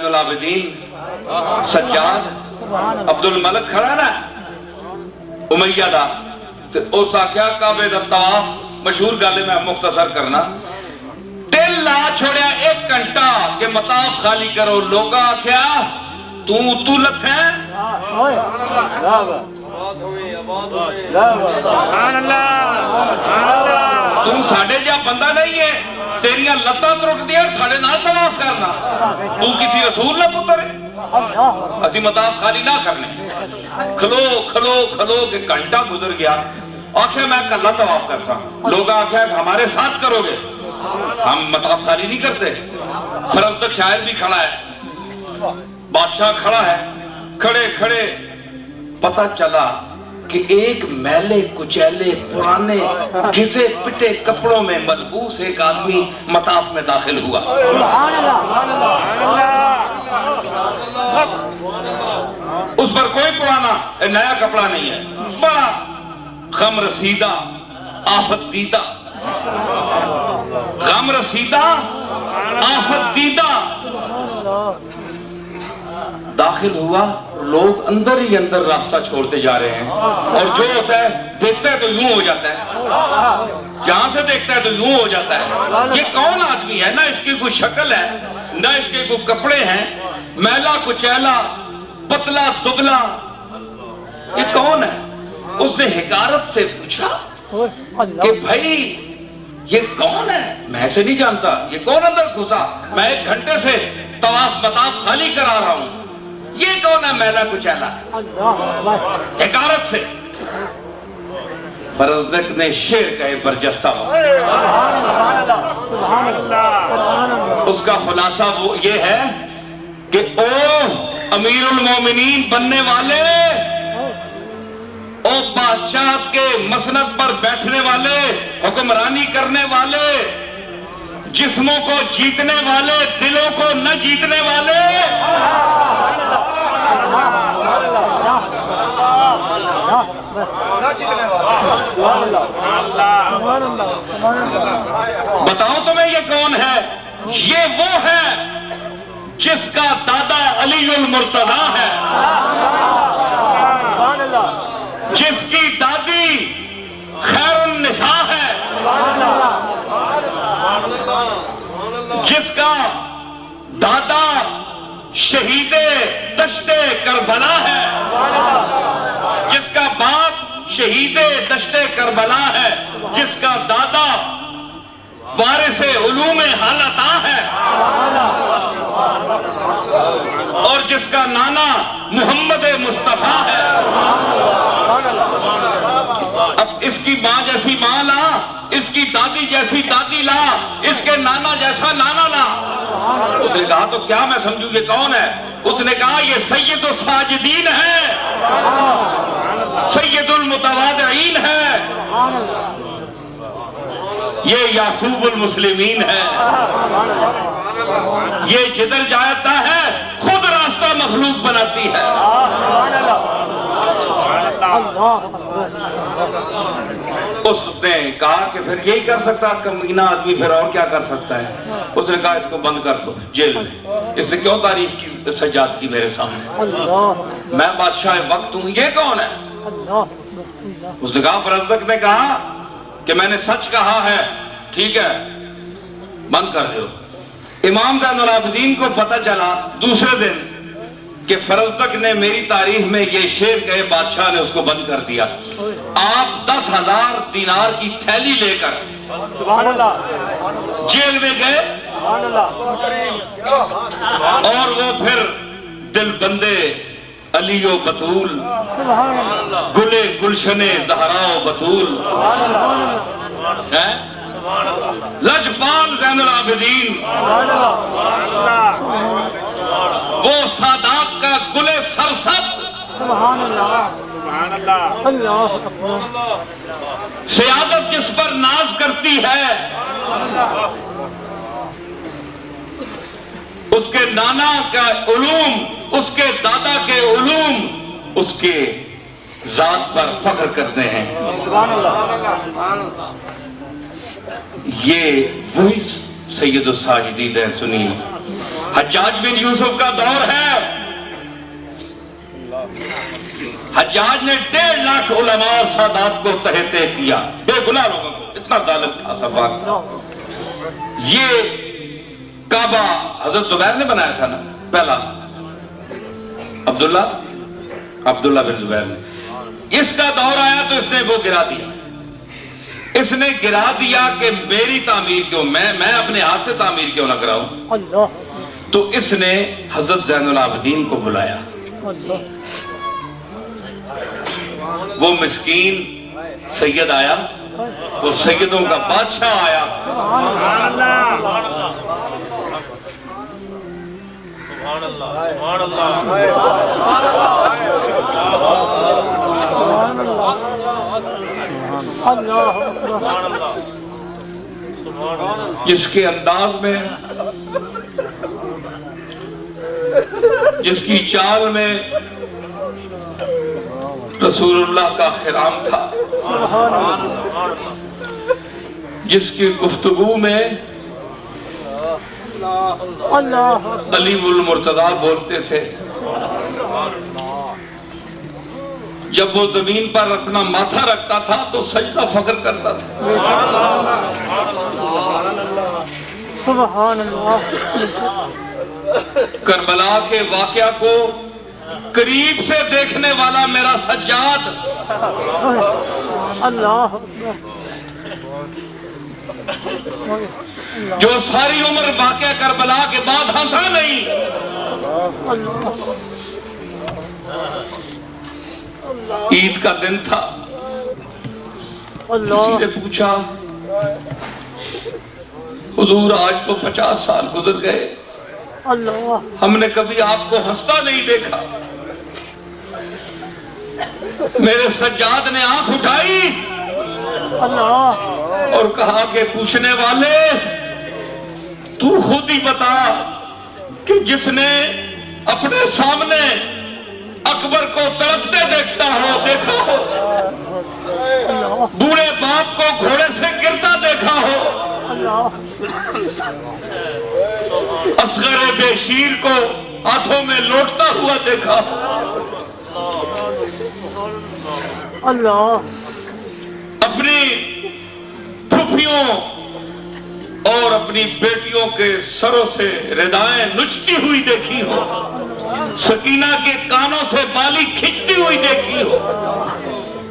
العابدین سجاد عبد الملک کھڑا نا امیہ دا اس آخیا کعبے دا طواف مشہور گل میں مختصر کرنا دل لا چھوڑیا 1 گھنٹہ کہ مطاف خالی کرو لوگا آخیا تو لتھے تم ساڑھے جا بندہ نہیں ہے تیریاں لتاں ترٹ دیا ساڑھے نال طواف کرنا تو کسی رسول نہ پتر ہے اسی مطاف خالی نہ کرنے کھلو کہ گھنٹہ گزر گیا آخیا میں کلہ طواف کرتا لوگ آخیا ہمارے ساتھ کرو گے ہم مطاف خالی نہیں کرتے پھر اب تک شاعر بھی کھڑا ہے بادشاہ کھڑا ہے کھڑے پتہ چلا کہ ایک میلے کچیلے پرانے گھسے پٹے کپڑوں میں ملبوس ایک آدمی مطاف میں داخل ہوا اس پر کوئی پرانا نیا کپڑا نہیں ہے بڑا غم رسیدہ آفت دیدہ غم رسیدہ آفت دیدہ داخل ہوا لوگ اندر ہی اندر راستہ چھوڑتے جا رہے ہیں اور جو ہوتا ہے دیکھتا ہے تو یوں ہو جاتا ہے جہاں سے دیکھتا ہے تو یوں ہو جاتا ہے یہ کون آدمی ہے نہ اس کی کوئی شکل ہے نہ اس کے کوئی کپڑے ہیں میلا کچیلا پتلا دبلا یہ کون ہے اس نے حکارت سے پوچھا کہ بھائی یہ کون ہے میں سے نہیں جانتا یہ کون اندر گھسا میں 1 گھنٹے سے طواف مطاف خالی کرا رہا ہوں یہ کون ہے میلا کچیلا حکارت سے فرزدق نے شعر کہے برجستہ اس کا خلاصہ وہ یہ ہے کہ او امیر المومنین بننے والے او بادشاہ کے مسند پر بیٹھنے والے حکمرانی کرنے والے جسموں کو جیتنے والے دلوں کو نہ جیتنے والے بتاؤ تمہیں یہ کون ہے یہ وہ ہے جس کا دادا علی المرتضیٰ ہے جس کی دادی خیر النساء ہے جس کا دادا شہید دشت کربلا ہے جس کا باپ شہید دشت کربلا ہے جس کا دادا وارث علوم حالتا ہے اور جس کا نانا محمد مصطفیٰ ہے اب اس کی ماں جیسی ماں لا اس کی دادی جیسی دادی لا اس کے نانا جیسا نانا لا اس نے کہا تو کیا میں سمجھوں یہ کون ہے اس نے کہا یہ سید الساجدین ہے سید المتواضعین ہے یہ یعصوب المسلمین ہے یہ جدھر جاتا ہے خود راستہ مخلوق بناتی ہے اس نے کہا کہ پھر یہی کر سکتا کمینہ آدمی پھر اور کیا کر سکتا ہے اس نے کہا اس کو بند کر دو جیل میں اس نے کیوں تعریف کی سجاد کی میرے سامنے میں بادشاہ وقت ہوں یہ کون ہے اس نے کہا فرزدق نے کہا کہ میں نے سچ کہا ہے ٹھیک ہے بند کر دو امام زین العابدین کو پتہ چلا دوسرے دن کہ فرزدق نے میری تعریف میں یہ شعر کہے بادشاہ نے اس کو بند کر دیا آپ 10,000 دینار کی تھیلی لے کر جیل میں گئے اور وہ پھر دل بندے علی و بطول گلے گلشن زہرا و بطول لجپال زین العابدین وہ سادات کا گل سرسبز سیادت جس پر ناز کرتی ہے اس کے نانا کا علوم اس کے دادا کے علوم اس کے ذات پر فخر کرتے ہیں یہ وہی سید الساجدین ہے سنیے حجاج بن یوسف کا دور ہے، حجاج نے 1.5 لاکھ علماء اور سادات کو تہتے کیا، بے گناہ لوگوں کو، اتنا ظالم تھا سفاک۔ یہ کعبہ حضرت زبیر نے بنایا تھا نا پہلا، عبداللہ بن زبیر نے، اس کا دور آیا تو اس نے وہ گرا دیا، اس نے گرا دیا کہ میری تعمیر کیوں، میں اپنے ہاتھ سے تعمیر کیوں نہ کراؤں، تو اس نے حضرت زین العابدین کو بلایا، وہ مسکین سید آیا، وہ سیدوں کا بادشاہ آیا، جس کے انداز میں، جس کی چال میں رسول اللہ کا احترام تھا، جس کی گفتگو میں علی المرتضیٰ بولتے تھے، جب وہ زمین پر اپنا ماتھا رکھتا تھا تو سجدہ فخر کرتا تھا۔ سبحان اللہ۔ کربلا کے واقعہ کو قریب سے دیکھنے والا میرا سجاد، اللہ جو ساری عمر واقعہ کربلا کے بعد ہنسا نہیں، عید کا دن تھا، کسی نے پوچھا حضور آج تو 50 سال گزر گئے، ہم نے کبھی آپ کو ہنستا نہیں دیکھا۔ میرے سجاد نے آنکھ اٹھائی اور کہا کہ پوچھنے والے تو خود ہی بتا کہ جس نے اپنے سامنے اکبر کو تڑپتے دیکھا ہو، بوڑھے باپ کو گھوڑے سے گرتا دیکھا ہو، اصغر بے شیر کو ہاتھوں میں لوٹتا ہوا دیکھا ہو، اپنی پھوپھیوں اور اپنی بیٹیوں کے سروں سے ردائیں نچتی ہوئی دیکھی ہو، سکینہ کے کانوں سے بالی کھینچتی ہوئی دیکھی ہو،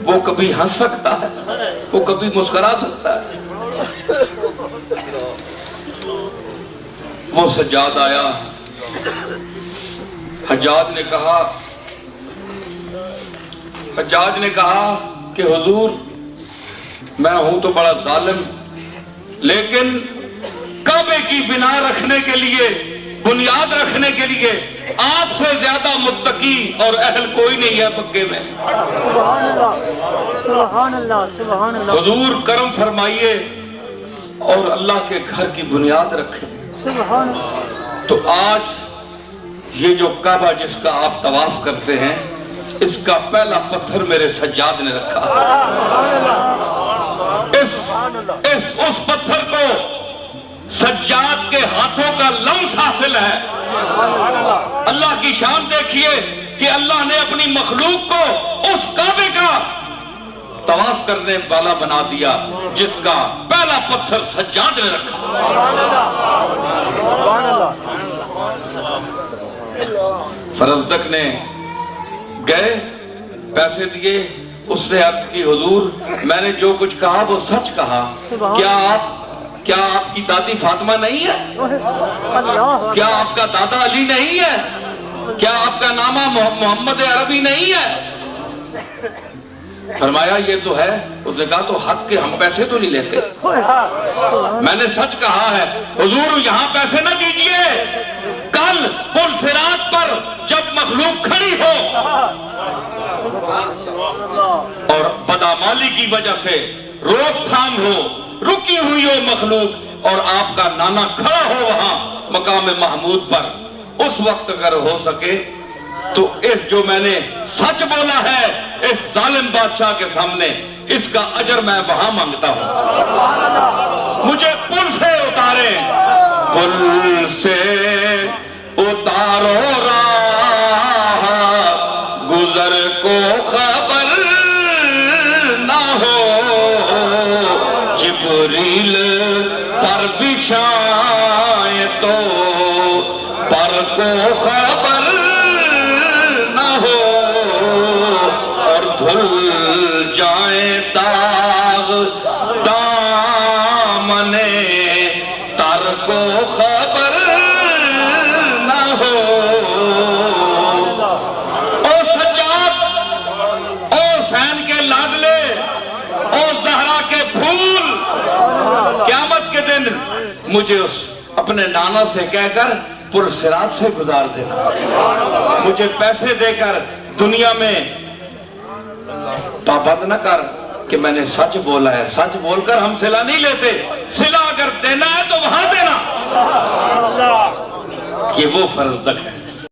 وہ کبھی ہنس سکتا ہے، وہ کبھی مسکرا سکتا ہے؟ وہ سجاد آیا، حجاج نے کہا کہ حضور میں ہوں تو بڑا ظالم، لیکن کعبے کی بنا رکھنے کے لیے، بنیاد رکھنے کے لیے آپ سے زیادہ متقی اور اہل کوئی نہیں ہے مکے میں۔ سبحان اللہ، سبحان اللہ۔ حضور کرم فرمائیے اور اللہ کے گھر کی بنیاد رکھیں۔ سبحان اللہ۔ تو آج یہ جو کعبہ جس کا آپ طواف کرتے ہیں، اس کا پہلا پتھر میرے سجاد نے رکھا۔ اس پتھر کو سجاد کے ہاتھوں کا لمس حاصل ہے۔ اللہ کی شان دیکھیے کہ اللہ نے اپنی مخلوق کو اس کعبے کا طواف کرنے والا بنا دیا جس کا پہلا پتھر سجاد نے رکھا۔ فرزدق نے گئے، پیسے دیے، اس نے عرض کی حضور میں نے جو کچھ کہا وہ سچ کہا، کیا آپ کی دادی فاطمہ نہیں ہے؟ کیا آپ کا دادا علی نہیں ہے؟ کیا آپ کا نامہ محمد عربی نہیں ہے؟ فرمایا یہ تو ہے۔ اس نے کہا تو حق کے ہم پیسے تو نہیں لیتے، میں نے سچ کہا ہے۔ حضور یہاں پیسے نہ دیجئے، کل پل صراط پر جب مخلوق کھڑی ہو اور بدعمالی کی وجہ سے روک تھام ہو، رکی ہوئی ہو مخلوق، اور آپ کا نانا کھڑا ہو وہاں مقام محمود پر، اس وقت اگر ہو سکے تو اس جو میں نے سچ بولا ہے اس ظالم بادشاہ کے سامنے، اس کا اجر میں وہاں مانگتا ہوں۔ مجھے پل سے اتارے، پل سے یارو راہ گزر کو خبر نہ ہو جبریل پر بچھائے تو پر کو خبر نہ ہو اور دھل جائے داغ دامنے تر کو خبر نہ ہو او سجاد او حسین کے لاڈلے او زہرا کے پھول قیامت کے دن مجھے اس اپنے نانا سے کہہ کر پرصراط سے گزار دینا مجھے پیسے دے کر دنیا میں پابند نہ کر کہ میں نے سچ بولا ہے سچ بول کر ہم صلہ نہیں لیتے صلہ اگر دینا ہے تو وہاں دینا یہ وہ فرض تک ہے